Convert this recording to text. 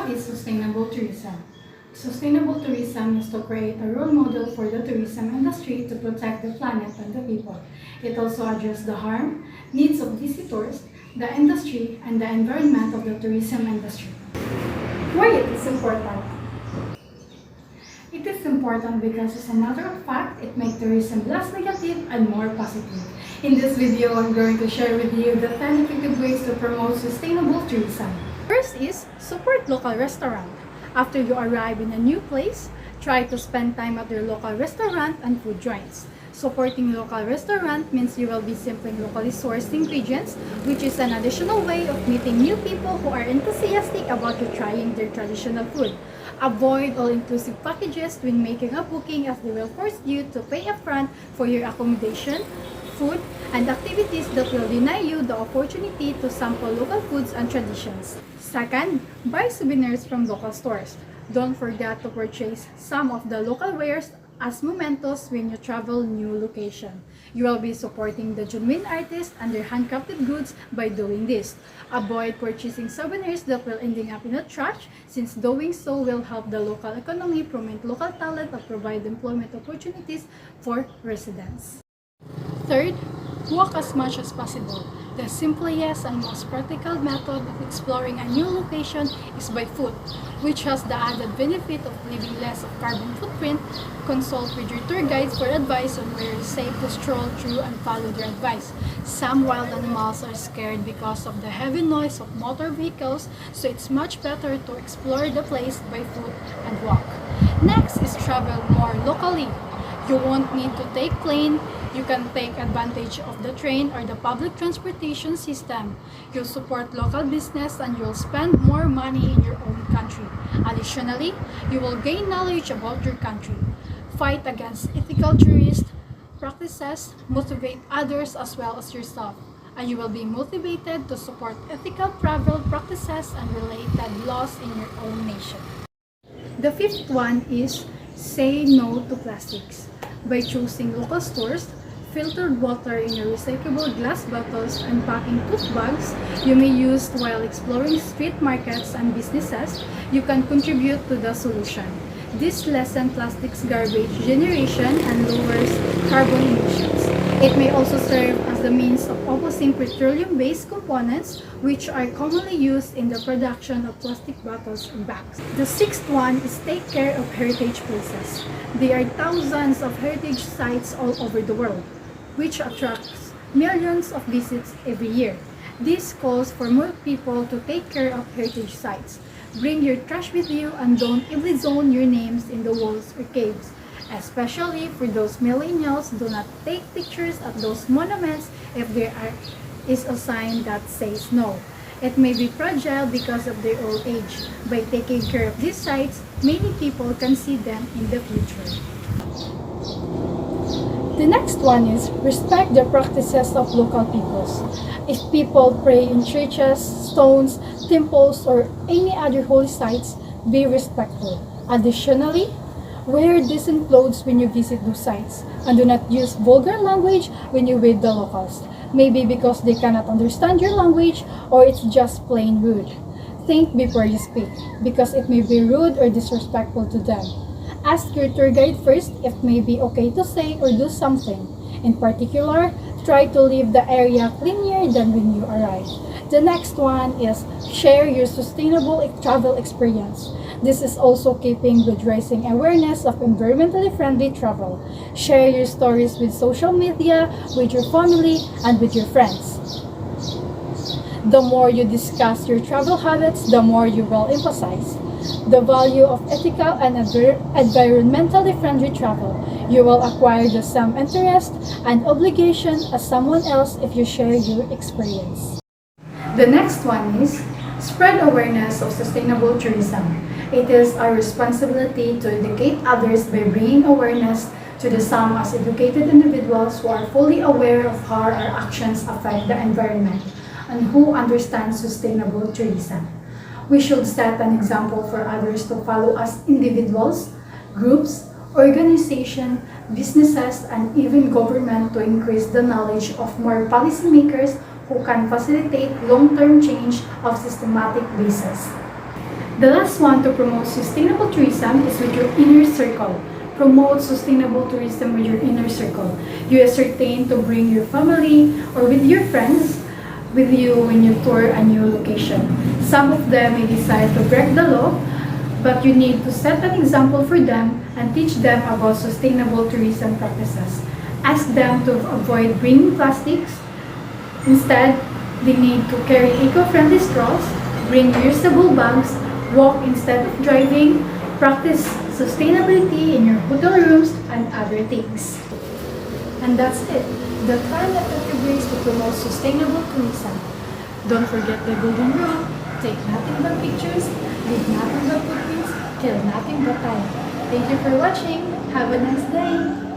What is sustainable tourism? Sustainable tourism is to create a role model for the tourism industry to protect the planet and the people. It also addresses the harm, needs of visitors, the industry, and the environment of the tourism industry. Why it is important? It is important because, as a matter of fact, it makes tourism less negative and more positive. In this video, I'm going to share with you the 10 effective ways to promote sustainable tourism. First is support local restaurant. After you arrive in a new place, try to spend time at your local restaurant and food joints. Supporting local restaurant means you will be sampling locally sourced ingredients, which is an additional way of meeting new people who are enthusiastic about you trying their traditional food. Avoid all-inclusive packages when making a booking, as they will force you to pay upfront for your accommodation, food, and activities that will deny you the opportunity to sample local foods and traditions. Second, buy souvenirs from local stores. Don't forget to purchase some of the local wares as mementos when you travel new location. You will be supporting the genuine artists and their handcrafted goods by doing this. Avoid purchasing souvenirs that will ending up in the trash, since doing so will help the local economy, promote local talent, and provide employment opportunities for residents. Third, walk as much as possible. The simplest and most practical method of exploring a new location is by foot, which has the added benefit of leaving less of carbon footprint. Consult with your tour guides for advice on where it is safe to stroll through and follow their advice. Some wild animals are scared because of the heavy noise of motor vehicles, so it's much better to explore the place by foot and walk. Next is travel more locally. You won't need to take plane. You can take advantage of the train or the public transportation system. You'll support local business and you'll spend more money in your own country. Additionally, you will gain knowledge about your country. Fight against ethical tourist practices, motivate others as well as yourself, and you will be motivated to support ethical travel practices and related laws in your own nation. The fifth one is say no to plastics. By choosing local stores, filtered water in your recyclable glass bottles, and packing tote bags you may use while exploring street markets and businesses, you can contribute to the solution. This lessens plastics garbage generation and lowers carbon emissions. It may also serve as the means of opposing petroleum-based components, which are commonly used in the production of plastic bottles and bags. The sixth one is take care of heritage places. There are thousands of heritage sites all over the world, which attracts millions of visits every year. This calls for more people to take care of heritage sites. Bring your trash with you and don't easily zone your names in the walls or caves. Especially for those millennials, do not take pictures at those monuments if there is a sign that says no. It may be fragile because of their old age. By taking care of these sites, many people can see them in the future. The next one is respect the practices of local peoples. If people pray in churches, stones, temples, or any other holy sites, be respectful. Additionally, wear decent clothes when you visit those sites, and do not use vulgar language when you with the locals. Maybe because they cannot understand your language, or it's just plain rude. Think before you speak, because it may be rude or disrespectful to them. Ask your tour guide first if it may be okay to say or do something. In particular, try to leave the area cleaner than when you arrive. The next one is share your sustainable travel experience. This is also keeping with raising awareness of environmentally friendly travel. Share your stories with social media, with your family, and with your friends. The more you discuss your travel habits, the more you will emphasize the value of ethical and environmentally friendly travel. You will acquire the same interest and obligation as someone else if you share your experience. The next one is spread awareness of sustainable tourism. It is our responsibility to educate others by bringing awareness to the some as educated individuals who are fully aware of how our actions affect the environment and who understand sustainable tourism. We should set an example for others to follow as individuals, groups, organizations, businesses, and even government to increase the knowledge of more policymakers who can facilitate long-term change of systematic basis. The last one to promote sustainable tourism is with your inner circle. Promote sustainable tourism with your inner circle. You ascertain to bring your family or with your friends with you when you tour a new location. Some of them may decide to break the law, but you need to set an example for them and teach them about sustainable tourism practices. Ask them to avoid bringing plastics. Instead, they need to carry eco-friendly straws, bring reusable bags, walk instead of driving, practice sustainability in your hotel rooms, and other things. And that's it. The 10 effective ways to promote sustainable tourism. Don't forget the golden rule. Take nothing but pictures, leave nothing but footprints, kill nothing but time. Thank you for watching. Have a nice day.